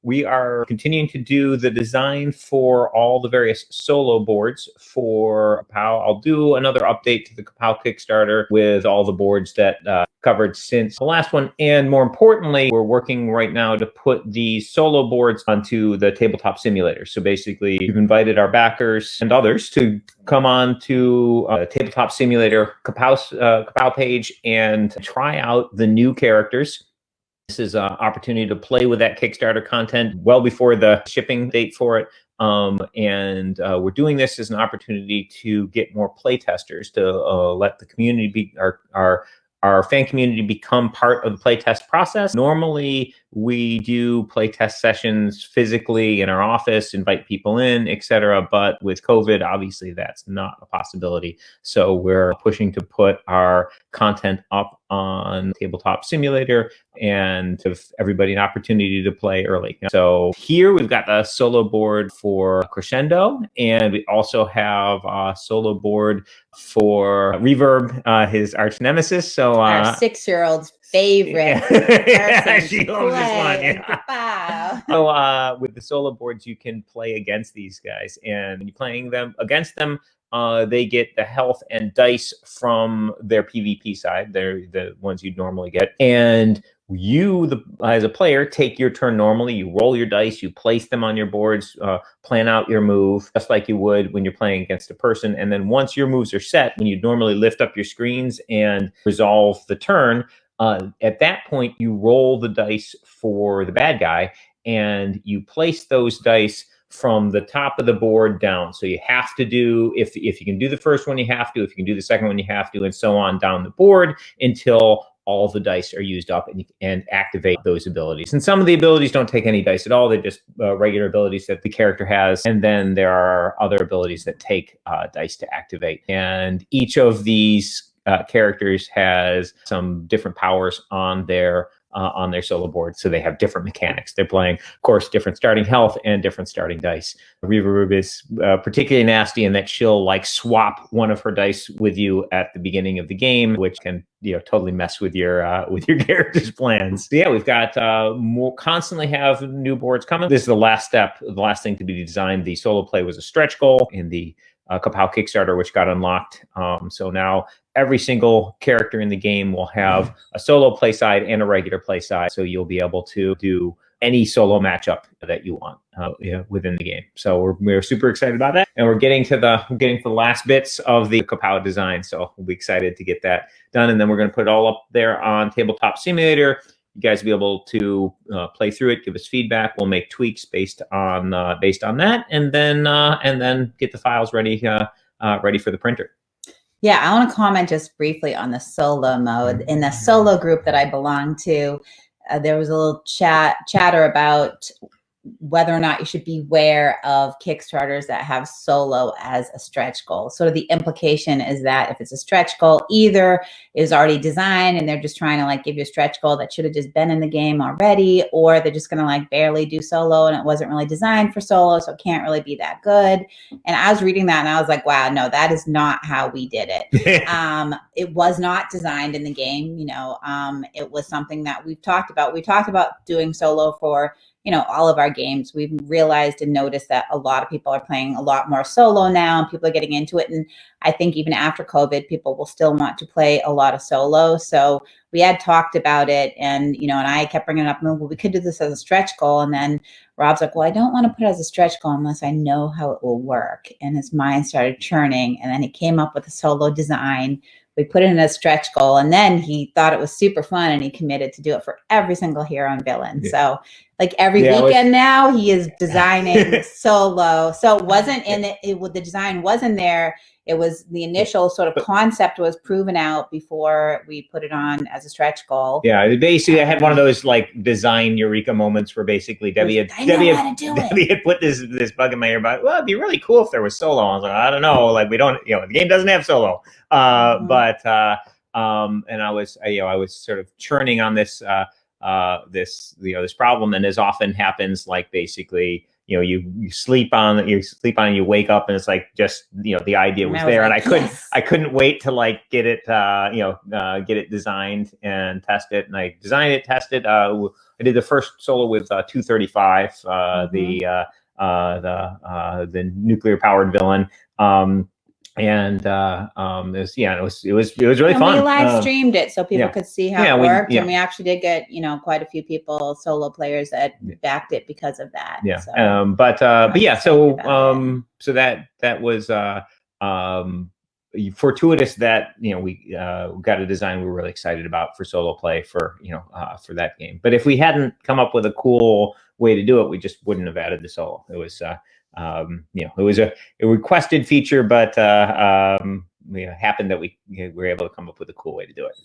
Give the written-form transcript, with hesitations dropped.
we are continuing to do the design for all the various solo boards for KAPOW. I'll do another update to the KAPOW Kickstarter with all the boards that covered since the last one. And more importantly, we're working right now to put these solo boards onto the tabletop simulator. So basically, we've invited our backers and others to come on to tabletop simulator KAPOW page and try out the new characters. This is an opportunity to play with that Kickstarter content well before the shipping date for it. We're doing this as an opportunity to get more playtesters to let the community be our fan community become part of the playtest process. Normally, we do playtest sessions physically in our office, invite people in, etc. But with COVID, obviously, that's not a possibility. So we're pushing to put our content up on Tabletop Simulator and give everybody an opportunity to play early. So here we've got the solo board for Crescendo, and we also have a solo board for Reverb, his arch nemesis. So our 6-year-old's favorite. Yeah, she loves this one. Yeah. So with the solo boards, you can play against these guys, and when you're playing them against them, they get the health and dice from their PvP side. They're the ones you'd normally get. And you, as a player, take your turn normally. You roll your dice, you place them on your boards, plan out your move, just like you would when you're playing against a person. And then once your moves are set, when you normally lift up your screens and resolve the turn, at that point, you roll the dice for the bad guy, and you place those dice from the top of the board down. So you have to do, if you can do the first one, you have to. If you can do the second one, you have to, and so on down the board until all the dice are used up and activate those abilities. And some of the abilities don't take any dice at all. They're just regular abilities that the character has. And then there are other abilities that take dice to activate. And each of these characters has some different powers on their solo board, so they have different mechanics. They're playing, of course, different starting health and different starting dice. Reverb is particularly nasty in that she'll like swap one of her dice with you at the beginning of the game, which can totally mess with your character's plans. So yeah, we've got constantly have new boards coming. This is the last step, the last thing to be designed. The solo play was a stretch goal in the KAPOW Kickstarter, which got unlocked. So now every single character in the game will have a solo play side and a regular play side. So you'll be able to do any solo matchup that you want within the game. So we're super excited about that. And we're getting to the last bits of the KAPOW design. So we'll be excited to get that done. And then we're going to put it all up there on Tabletop Simulator. You guys will be able to play through it, give us feedback. We'll make tweaks based on that, and then get the files ready for the printer. Yeah, I want to comment just briefly on the solo mode. In the solo group that I belong to, there was a little chatter about whether or not you should beware of Kickstarters that have solo as a stretch goal. Sort of the implication is that if it's a stretch goal, either it was already designed and they're just trying to like give you a stretch goal that should have just been in the game already, or they're just going to like barely do solo and it wasn't really designed for solo, so it can't really be that good. And I was reading that and I was like, wow, no, that is not how we did it. It was not designed in the game. It was something that we've talked about. We talked about doing solo for all of our games. We've realized and noticed that a lot of people are playing a lot more solo now, and people are getting into it. And I think even after COVID, people will still want to play a lot of solo. So we had talked about it, and and I kept bringing it up. Well, we could do this as a stretch goal. And then Rob's like, well, I don't want to put it as a stretch goal unless I know how it will work. And his mind started churning, and then he came up with a solo design. We put it in a stretch goal, and then he thought it was super fun, and he committed to do it for every single hero and villain. Yeah. So like every weekend now, he is designing solo. So it wasn't in it. The design wasn't there. It was the initial sort of concept was proven out before we put it on as a stretch goal. Yeah, basically, I had one of those like design eureka moments where basically Debbie had put this bug in my ear about, well, it'd be really cool if there was solo. I was like, I don't know, like we don't, the game doesn't have solo. And I was sort of churning on this this problem, and as often happens, like basically you sleep on it, you wake up, and it's like just the idea was there, and I couldn't wait to like get it get it designed and test it, and I designed it, tested. I did the first solo with 235, the nuclear powered villain. It was really fun. We live streamed it so people could see how it worked, and we actually did get quite a few people, solo players, that backed it because of that. Yeah, so, so that was fortuitous that we got a design we were really excited about for solo play for that game. But if we hadn't come up with a cool way to do it, we just wouldn't have added the solo. It was it was a requested feature, but it happened that we were able to come up with a cool way to do it.